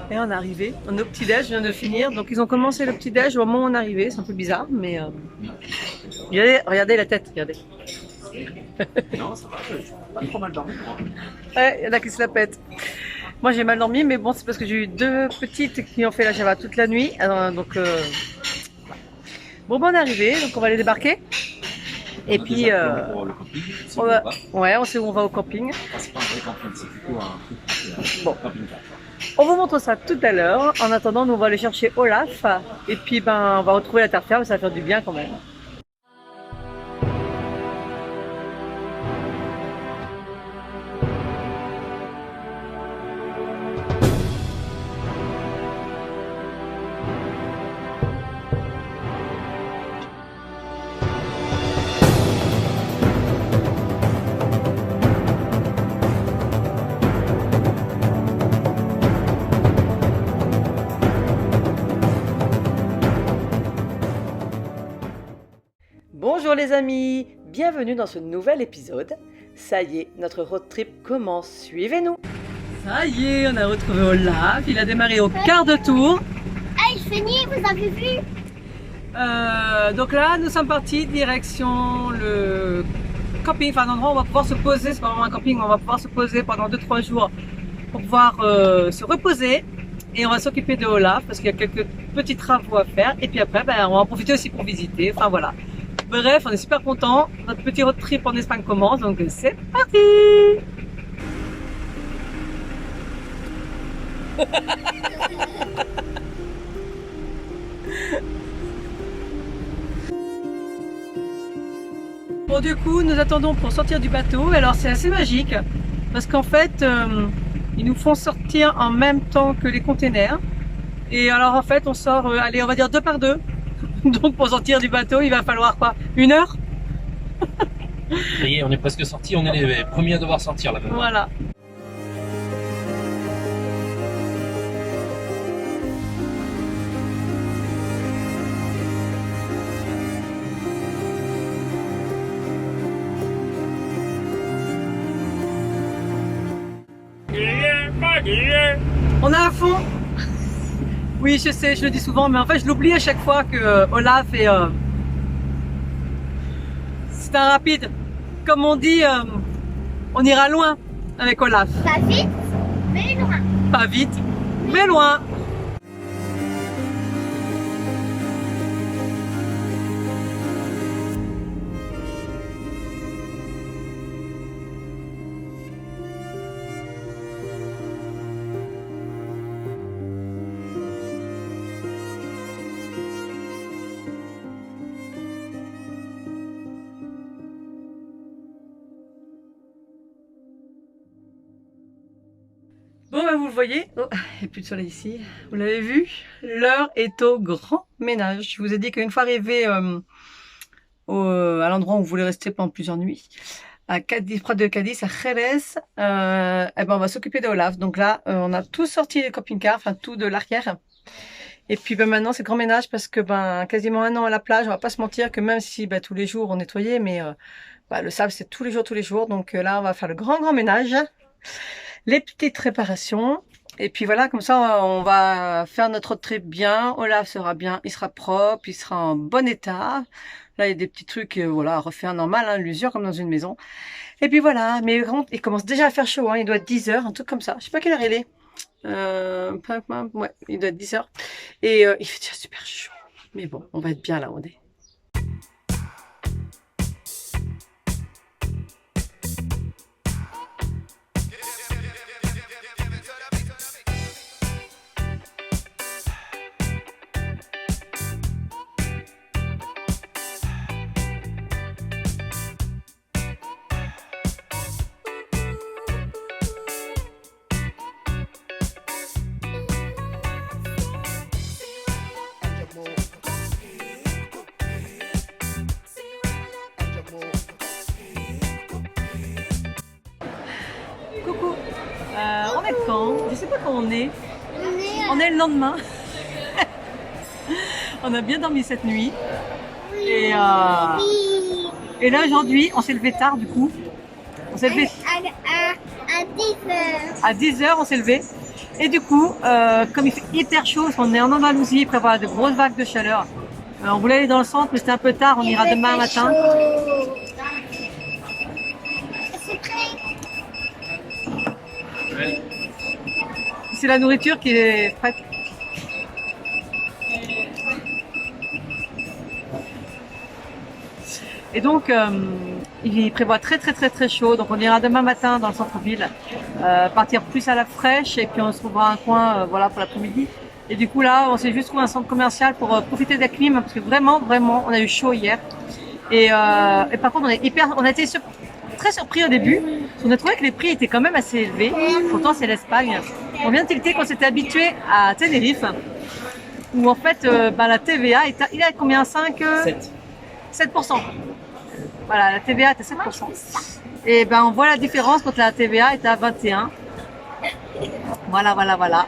Et on est arrivé, on est au petit-déj, je viens de finir. Donc ils ont commencé le petit-déj au moment où on est arrivé, c'est un peu bizarre, mais regardez la tête, regardez. Non, ça va, j'ai pas trop mal dormi. Ouais, il y en a qui se la pètent. Moi j'ai mal dormi, mais bon, c'est parce que j'ai eu deux petites qui ont fait la Java toute la nuit. Bon, ben on est arrivé, donc on va les débarquer. Et puis, Pour le camping, c'est ouais, on sait où on va au camping. c'est pas un vrai camping, c'est plutôt un truc Bon. camping-car. On vous montre ça tout à l'heure. En attendant, nous on va aller chercher Olaf. Et puis, ben, on va retrouver la terre ferme, ça va faire du bien quand même. Bonjour les amis, bienvenue dans ce nouvel épisode. Ça y est, notre road trip commence, suivez-nous. Ça y est, on a retrouvé Olaf, il a démarré au quart de tour. Hey, je finis, vous avez vu? Donc là, nous sommes partis direction le camping, enfin un endroit où on va pouvoir se poser, c'est pas vraiment un camping, mais on va pouvoir se poser pendant 2-3 jours pour pouvoir se reposer. Et on va s'occuper de Olaf parce qu'il y a quelques petits travaux à faire. Et puis après, ben, on va en profiter aussi pour visiter, enfin voilà. Bref, on est super contents. Notre petit road trip en Espagne commence, donc c'est parti. Bon, du coup, nous attendons pour sortir du bateau. Alors, c'est assez magique parce qu'en fait, ils nous font sortir en même temps que les containers. Et alors, en fait, on sort, allez, on va dire 2 par 2. Donc, pour sortir du bateau, il va falloir quoi? 1 heure? Ça y est, on est presque sortis, on est les premiers à devoir sortir là maintenant. Voilà. On est à fond. Oui, je sais, je le dis souvent, mais en fait, je l'oublie à chaque fois que Olaf est... c'est un rapide. Comme on dit, on ira loin avec Olaf. Pas vite, mais loin. Pas vite, mais loin. Bon, ben, vous le voyez, oh, il n'y a plus de soleil ici, vous l'avez vu, l'heure est au grand ménage. Je vous ai dit qu'une fois arrivé à l'endroit où on voulait rester pendant plusieurs nuits, à Cadiz, près de Cadiz, à Jerez, eh ben, on va s'occuper de Olaf. Donc là, on a tout sorti les camping-cars, enfin tout de l'arrière. Et puis ben, maintenant, c'est grand ménage parce que ben, quasiment 1 an à la plage, on va pas se mentir que même si ben, tous les jours on nettoyait, mais le sable c'est tous les jours. Donc là, on va faire le grand ménage. Les petites réparations. Et puis voilà, comme ça, on va faire notre road trip bien. Olaf sera bien, il sera propre, il sera en bon état. Là, il y a des petits trucs, voilà, à refaire normal, hein, l'usure comme dans une maison. Et puis voilà, mais il commence déjà à faire chaud, hein, il doit être 10 heures, un truc comme ça. Je sais pas quelle heure il est. Ouais, il doit être 10 heures. Et il fait déjà super chaud. Mais bon, on va être bien là où on est. Coucou, on est quand? Je sais pas quand on est. On est le lendemain. On a bien dormi cette nuit. Et là aujourd'hui, on s'est levé tard du coup. On s'est levé à 10 heures. à 10 heures, on s'est levé. Et du coup, comme il fait hyper chaud, parce qu'on est en Andalousie, il prévoit de grosses vagues de chaleur. On voulait aller dans le centre, mais c'était un peu tard, on ira demain matin. C'est prêt. Ouais. C'est la nourriture qui est prête. Et donc, il prévoit très chaud. Donc, on ira demain matin dans le centre-ville, partir plus à la fraîche, et puis on se trouvera un coin, voilà, pour l'après-midi. Et du coup, là, on s'est juste trouvé un centre commercial pour profiter de la clim, parce que vraiment, on a eu chaud hier. Et par contre, on a été très surpris au début. On a trouvé que les prix étaient quand même assez élevés. Pourtant, c'est l'Espagne. On vient de tilter qu'on s'était habitué à Tenerife, où en fait, la TVA, il a combien? 7%. Voilà, la TVA est à 7%. Et ben, on voit la différence quand la TVA est à 21%. Voilà.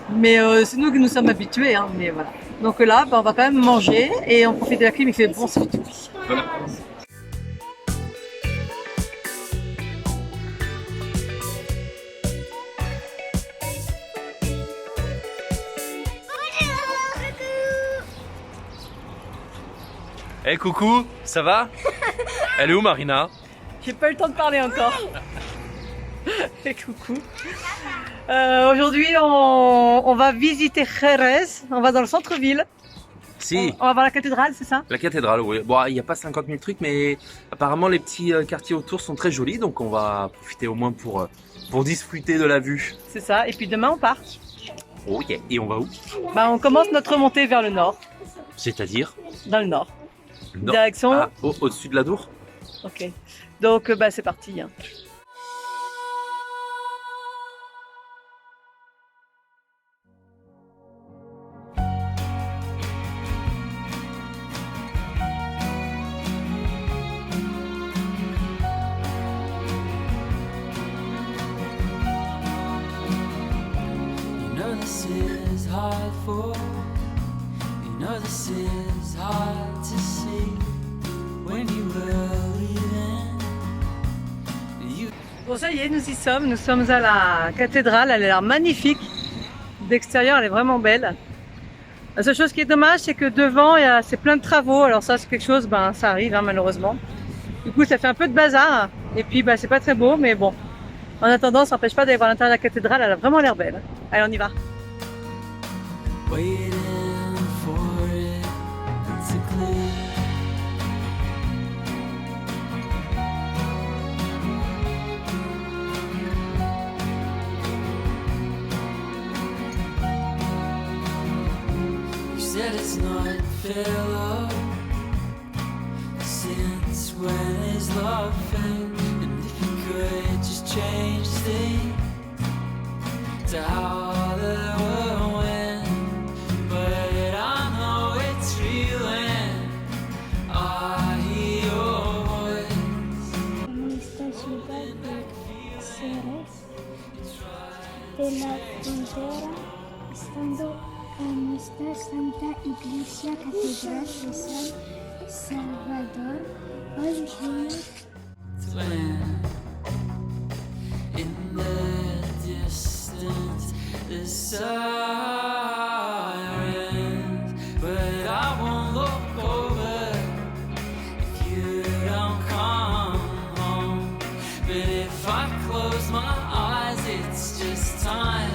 Mais c'est nous qui nous sommes habitués, hein, mais voilà. Donc là, on va quand même manger et on profite de la clim, il fait bon surtout. Voilà. Eh coucou, ça va? Elle est où Marina? J'ai pas eu le temps de parler encore. Et coucou. Aujourd'hui, on va visiter Jerez. On va dans le centre-ville. Si, On va voir la cathédrale, c'est ça? la cathédrale, oui. Bon, il n'y a pas 50 000 trucs, mais apparemment les petits quartiers autour sont très jolis, donc on va profiter au moins pour disfruter de la vue. C'est ça. Et puis demain, on part. Oh yeah. Et on va où? On commence notre montée vers le nord. C'est-à-dire? Dans le nord. Non. Direction. Ah, au-dessus de la Dour? Ok. Donc, c'est parti. Hein. This is hard for you know this is hard to see when you were leaving you. Bon, ça y est, nous y sommes. Nous sommes à la cathédrale. Elle a l'air magnifique. D'extérieur, elle est vraiment belle. La seule chose qui est dommage, c'est que devant, c'est plein de travaux. Alors ça, c'est quelque chose, ça arrive, hein, malheureusement. Du coup, ça fait un peu de bazar. Et puis, c'est pas très beau, mais bon. En attendant, ça n'empêche pas d'aller voir l'intérieur de la cathédrale. Elle a vraiment l'air belle. Allez, on y va. Waiting for it to clear. You said it's not fair, love. Since when is love fair? And if you could just change things to how they were when. But I know it's real and I hear your voice. En esta ciudad de Jerez, de la frontera, estando en esta santa iglesia catedral de San Salvador, hoy vino Land. In the distance, the sirens, but I won't look over if you don't come home. But if I close my eyes, it's just time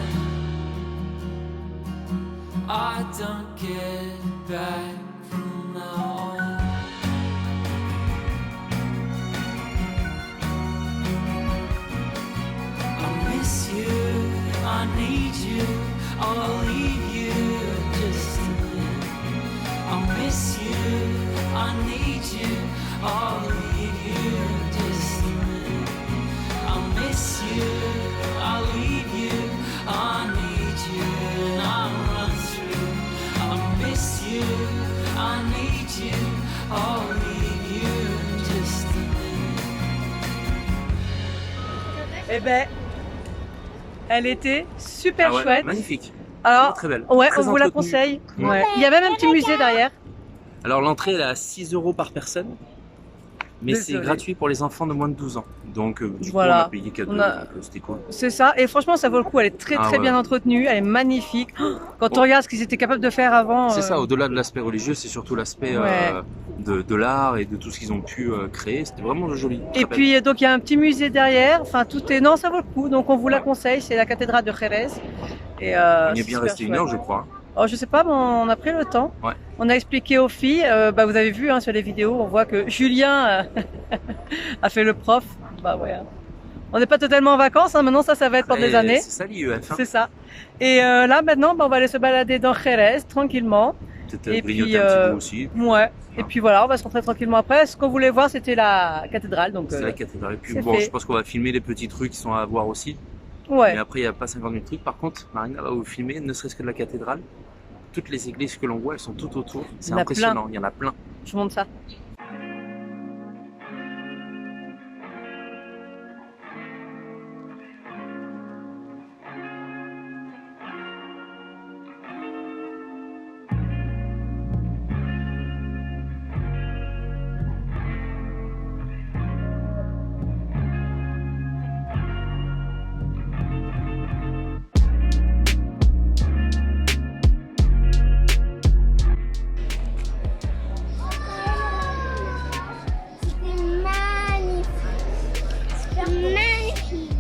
I don't get back from now on. I miss you, I need you, I'll leave you just a minute. I miss you, I need you, I'll leave you just a minute. I miss you, I'll leave you, I need you, and I'll run through. I miss you, I need you, I'll leave you just a minute. Eh ben, elle était super Ah ouais, chouette. magnifique. Alors, Très belle. ouais, Très on vous la entretenue. conseille. Ouais. Ouais. Il y a même un petit musée derrière. Alors l'entrée elle est à 6 € par personne. Mais c'est Désolée. gratuit pour les enfants de moins de 12 ans. Donc du Voilà. coup, on a payé cadeau, On a- donc c'était cool. C'est ça, et franchement ça vaut le coup, elle est très Ah très ouais. bien entretenue, elle est magnifique. Oh, quand Bon. on regarde ce qu'ils étaient capables de faire avant. C'est ça, au-delà de l'aspect religieux, c'est surtout l'aspect Ouais. de l'art et de tout ce qu'ils ont pu créer. C'était vraiment joli. Et très belle. puis donc il y a un petit musée derrière, enfin tout est... Non, ça vaut le coup, donc on vous la conseille, c'est la cathédrale de Jerez. Et, On y c'est est bien super resté une heure, chouette. je crois. Oh, je sais pas, mais on a pris le temps. Ouais. On a expliqué aux filles, bah, vous avez vu hein, sur les vidéos, on voit que Julien a fait le prof. Bah ouais. Hein. On n'est pas totalement en vacances, hein, maintenant ça va être pour des années. C'est ça l'IEF. Hein. C'est ça. Et là maintenant, bah, on va aller se balader dans Jerez tranquillement. Peut-être Et grignoter puis, un petit peu aussi. Ouais. Et puis voilà, on va se rentrer tranquillement après. Ce qu'on voulait voir, c'était la cathédrale. Donc, C'est la cathédrale. Et puis c'est bon, fait. je pense qu'on va filmer les petits trucs qui sont à voir aussi. ouais. Mais après, il n'y a pas 50 000 trucs. Par contre, Marina va vous filmer, ne serait-ce que de la cathédrale. Toutes les églises que l'on voit, elles sont tout autour. Il C'est y en a impressionnant. Il y en a plein. Je vous montre ça. C'était magnifique. C'était magnifique.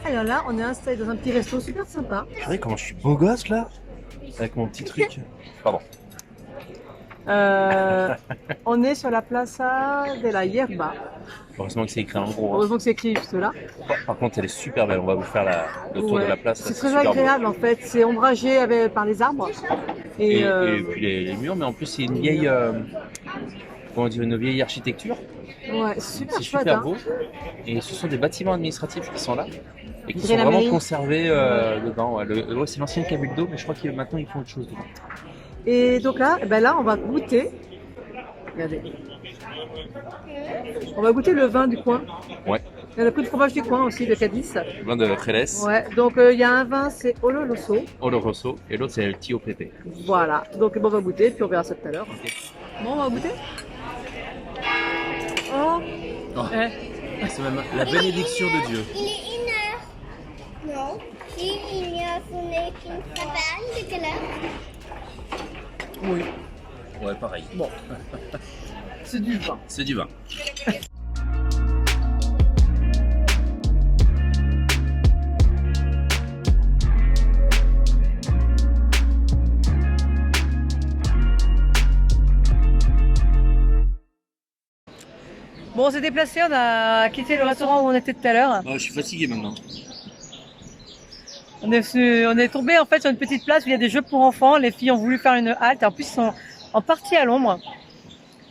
Alors là, on est installé dans un petit resto super sympa. Purée, comment je suis beau gosse là avec mon petit truc. Pardon. On est sur la Plaza de la Hierba. Heureusement que c'est écrit en gros. Hein. Heureusement que c'est écrit juste là. Par contre, elle est super belle. On va vous faire le tour Ouais. de la place. C'est là, très super beau. agréable en fait. C'est ombragé par les arbres. Et puis les murs, mais en plus c'est une vieille, comment dire, une vieille architecture. ouais, super C'est chouette. super Hein. beau. Et ce sont des bâtiments administratifs qui sont là et qui Dirait sont la vraiment mairie. conservés dedans. Ouais, ouais, c'est l'ancien cabildo, mais je crois que maintenant ils font autre chose dedans. Et donc là, là, on va goûter. Regardez. On va goûter le vin du coin. Ouais. Il y a le prix de fromage du coin aussi de Cadiz. Vin de Jerez, Ouais. Donc il y a un vin, c'est Oloroso. Oloroso, et l'autre c'est el Tío Pepe. Voilà. Donc bon, on va goûter, puis on verra ça tout à l'heure. Bon, on va goûter. Oh. Oh. Eh. C'est même la bénédiction de Dieu. Il est 1 heure. Non. Si il y a sonné qu'une campagne, de quelle heure? Oui. Ouais, pareil. Bon. C'est du vin. C'est du vin. Bon, on s'est déplacé, on a quitté le restaurant où on était tout à l'heure. Oh, je suis fatigué maintenant. On est tombé en fait sur une petite place où il y a des jeux pour enfants. Les filles ont voulu faire une halte. En plus, ils sont en partie à l'ombre.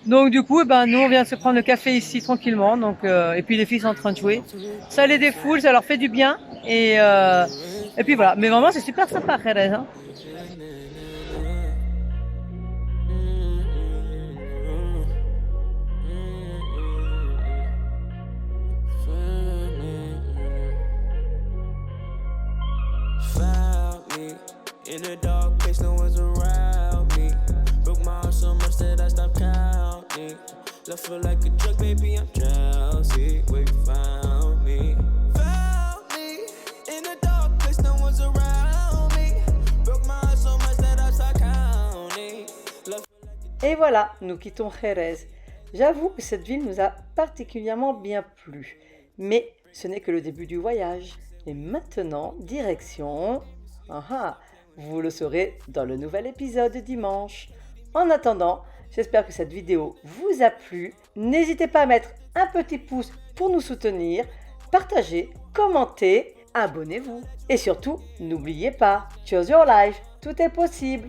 Donc du coup, nous on vient de se prendre le café ici tranquillement. Donc et puis les filles sont en train de jouer. Ça les défoule, ça leur fait du bien. Et puis voilà. Mais vraiment, c'est super sympa, Jerez. Hein. Found me in a dark place, no one's around me. Broke my heart so much that I stopped counting. Love feel like a drug, baby, I'm drowsy. Where you found me? Found me in a dark place, no one's around me. Broke my heart so much that I stopped counting. Love feel like a Et voilà, nous quittons Jerez. J'avoue que cette ville nous a particulièrement bien plu. Mais ce n'est que le début du voyage. Et maintenant, direction... vous le saurez dans le nouvel épisode dimanche. En attendant, j'espère que cette vidéo vous a plu. N'hésitez pas à mettre un petit pouce pour nous soutenir, partagez, commentez, abonnez-vous. Et surtout, n'oubliez pas, choose your life, tout est possible.